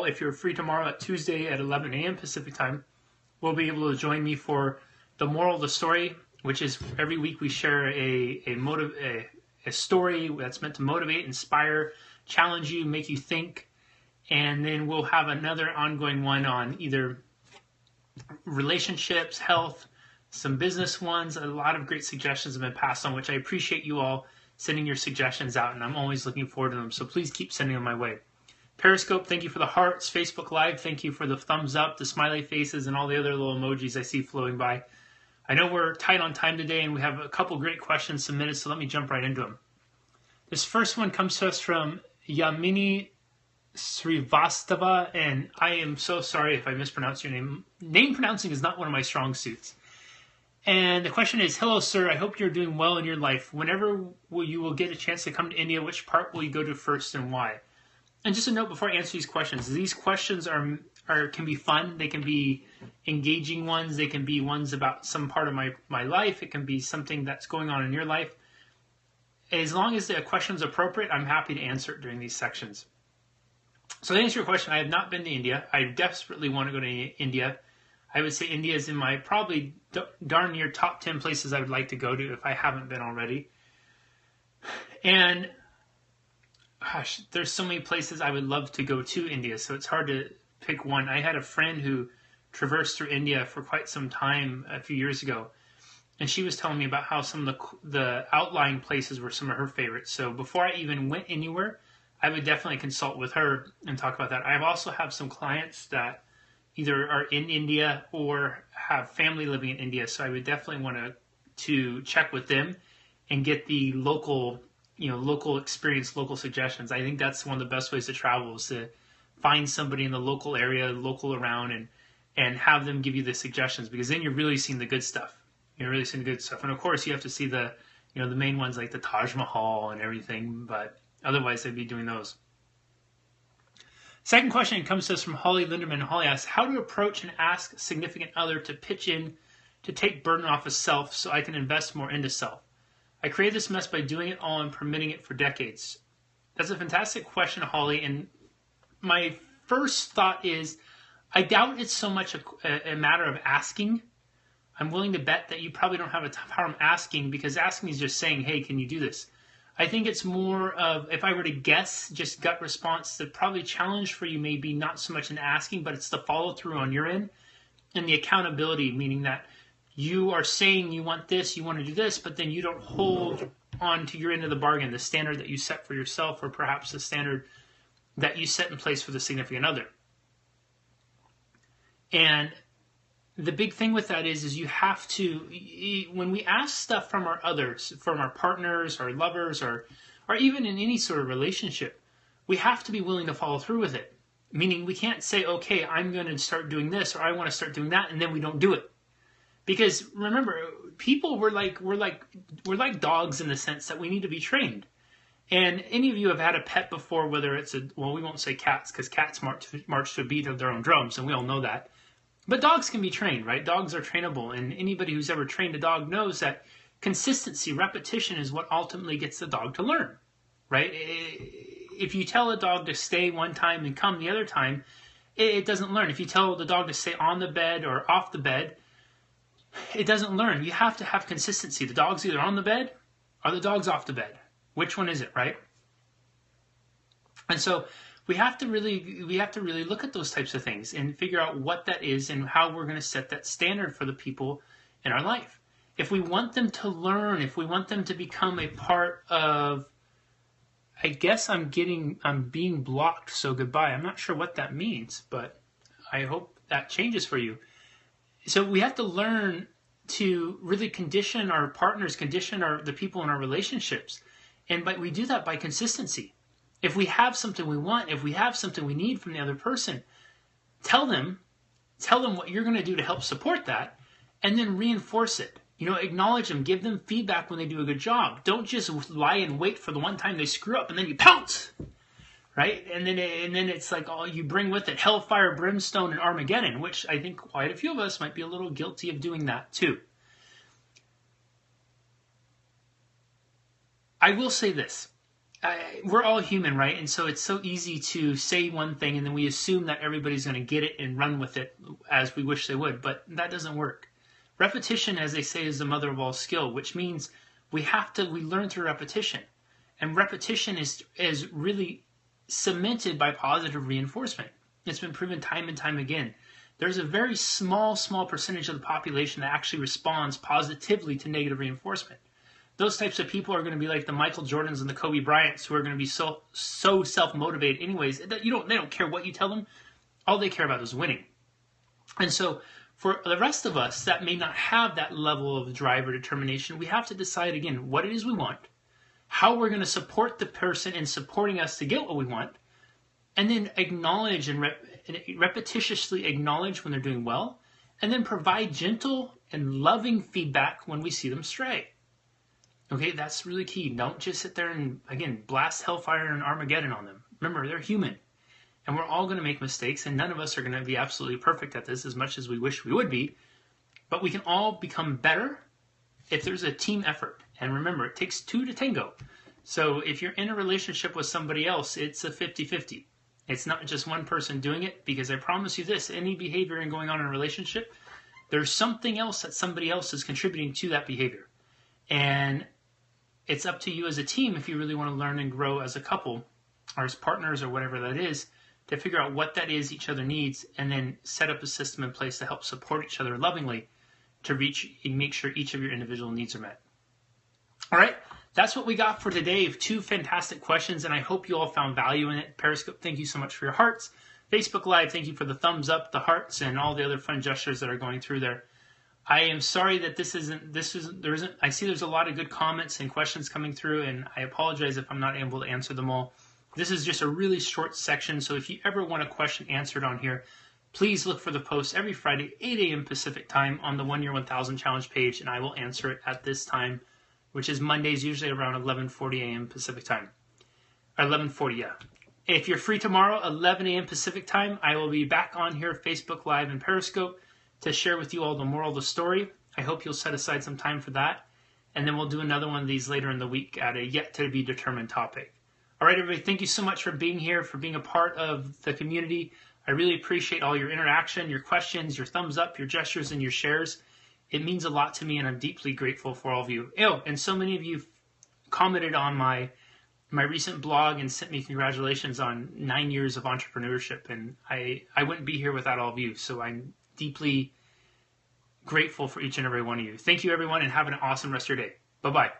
if you're free tomorrow at Tuesday at 11 a.m. Pacific time, will be able to join me for the moral of the story, which is every week we share a story that's meant to motivate, inspire, challenge you, make you think. And then we'll have another ongoing one on either relationships, health, some business ones. A lot of great suggestions have been passed on, which I appreciate you all sending your suggestions out, and I'm always looking forward to them. So please keep sending them my way. Periscope, thank you for the hearts. Facebook Live, thank you for the thumbs up, the smiley faces, and all the other little emojis I see flowing by. I know we're tight on time today, and we have a couple great questions submitted, so let me jump right into them. This first one comes to us from Yamini Srivastava, and I am so sorry if I mispronounce your name. Name pronouncing is not one of my strong suits. And the question is, hello, sir. I hope you're doing well in your life. Whenever you will get a chance to come to India, which part will you go to first and why? And just a note before I answer these questions can be fun. They can be engaging ones. They can be ones about some part of my life. It can be something that's going on in your life. As long as the question is appropriate, I'm happy to answer it during these sections. So to answer your question, I have not been to India. I desperately want to go to India. I would say India is in my probably darn near top 10 places I would like to go to if I haven't been already. And gosh, there's so many places I would love to go to India, so it's hard to pick one. I had a friend who traversed through India for quite some time a few years ago, and she was telling me about how some of the outlying places were some of her favorites. So before I even went anywhere, I would definitely consult with her and talk about that. I also have some clients that either are in India or have family living in India, so I would definitely want to check with them and get the local experience, local suggestions. I think that's one of the best ways to travel is to find somebody in the local area, local around, and have them give you the suggestions, because then you're really seeing the good stuff. You're really seeing the good stuff. And of course, you have to see the main ones like the Taj Mahal and everything, but otherwise they'd be doing those. Second question comes to us from Holly Linderman. Holly asks, how to approach and ask a significant other to pitch in to take burden off of self so I can invest more into self. I created this mess by doing it all and permitting it for decades. That's a fantastic question, Holly. And my first thought is, I doubt it's so much a matter of asking. I'm willing to bet that you probably don't have a problem asking, because asking is just saying, hey, can you do this? I think it's more of, if I were to guess, just gut response, the probably challenge for you may be not so much in asking, but it's the follow through on your end and the accountability, meaning that you are saying you want this, you want to do this, but then you don't hold on to your end of the bargain, the standard that you set for yourself, or perhaps the standard that you set in place for the significant other. And the big thing with that is you have to, when we ask stuff from our others, from our partners, our lovers, or even in any sort of relationship, we have to be willing to follow through with it. Meaning we can't say, okay, I'm going to start doing this, or I want to start doing that, and then we don't do it. Because remember, people, we're like dogs in the sense that we need to be trained. And any of you have had a pet before, whether it's we won't say cats, because cats march to a beat of their own drums, and we all know that. But dogs can be trained, right? Dogs are trainable, and anybody who's ever trained a dog knows that consistency, repetition is what ultimately gets the dog to learn, right? If you tell a dog to stay one time and come the other time, it doesn't learn. If you tell the dog to stay on the bed or off the bed, it doesn't learn. You have to have consistency. The dog's either on the bed or the dog's off the bed. Which one is it, right? And so we have to really look at those types of things and figure out what that is and how we're going to set that standard for the people in our life. If we want them to learn, if we want them to become a part of, I guess I'm being blocked, so goodbye. I'm not sure what that means, but I hope that changes for you. So we have to learn to really condition our partners, condition the people in our relationships. And we do that by consistency. If we have something we want, if we have something we need from the other person, tell them what you're going to do to help support that, and then reinforce it. Acknowledge them, give them feedback when they do a good job. Don't just lie and wait for the one time they screw up and then you pounce, right? And then it's like, you bring with it hellfire, brimstone, and Armageddon, which I think quite a few of us might be a little guilty of doing that too. I will say this. we're all human, right? And so it's so easy to say one thing and then we assume that everybody's going to get it and run with it as we wish they would, but that doesn't work. Repetition, as they say, is the mother of all skill, which means we learn through repetition. And repetition is really cemented by positive reinforcement. It's been proven time and time again. There's a very small percentage of the population that actually responds positively to negative reinforcement. Those types of people are going to be like the Michael Jordans and the Kobe Bryants, who are going to be so self-motivated anyways that they don't care what you tell them. All they care about is winning. And so for the rest of us that may not have that level of drive or determination, we have to decide again what it is we want, how we're going to support the person in supporting us to get what we want, and then acknowledge and repetitiously acknowledge when they're doing well, and then provide gentle and loving feedback when we see them stray. Okay, that's really key. Don't just sit there and, again, blast hellfire and Armageddon on them. Remember, they're human. And we're all going to make mistakes, and none of us are going to be absolutely perfect at this as much as we wish we would be. But we can all become better if there's a team effort. And remember, it takes two to tango. So if you're in a relationship with somebody else, it's a 50-50. It's not just one person doing it, because I promise you this, any behavior going on in a relationship, there's something else that somebody else is contributing to that behavior. And it's up to you as a team, if you really want to learn and grow as a couple or as partners or whatever that is, to figure out what that is each other needs and then set up a system in place to help support each other lovingly to make sure each of your individual needs are met. All right, that's what we got for today. Two fantastic questions, and I hope you all found value in it. Periscope, thank you so much for your hearts. Facebook Live, thank you for the thumbs up, the hearts, and all the other fun gestures that are going through there. I am sorry that I see there's a lot of good comments and questions coming through, and I apologize if I'm not able to answer them all. This is just a really short section, so if you ever want a question answered on here, please look for the post every Friday, 8 a.m. Pacific time on the 1 Year 1000 Challenge page, and I will answer it at this time, which is Mondays, usually around 11:40 a.m. Pacific time. Or 11:40, yeah. If you're free tomorrow, 11 a.m. Pacific time, I will be back on here, Facebook Live and Periscope, to share with you all the moral of the story. I hope you'll set aside some time for that. And then we'll do another one of these later in the week at a yet-to-be-determined topic. All right, everybody, thank you so much for being here, for being a part of the community. I really appreciate all your interaction, your questions, your thumbs up, your gestures, and your shares. It means a lot to me, and I'm deeply grateful for all of you. Oh, and so many of you commented on my recent blog and sent me congratulations on 9 years of entrepreneurship. And I wouldn't be here without all of you, so I'm deeply grateful for each and every one of you. Thank you, everyone, and have an awesome rest of your day. Bye-bye.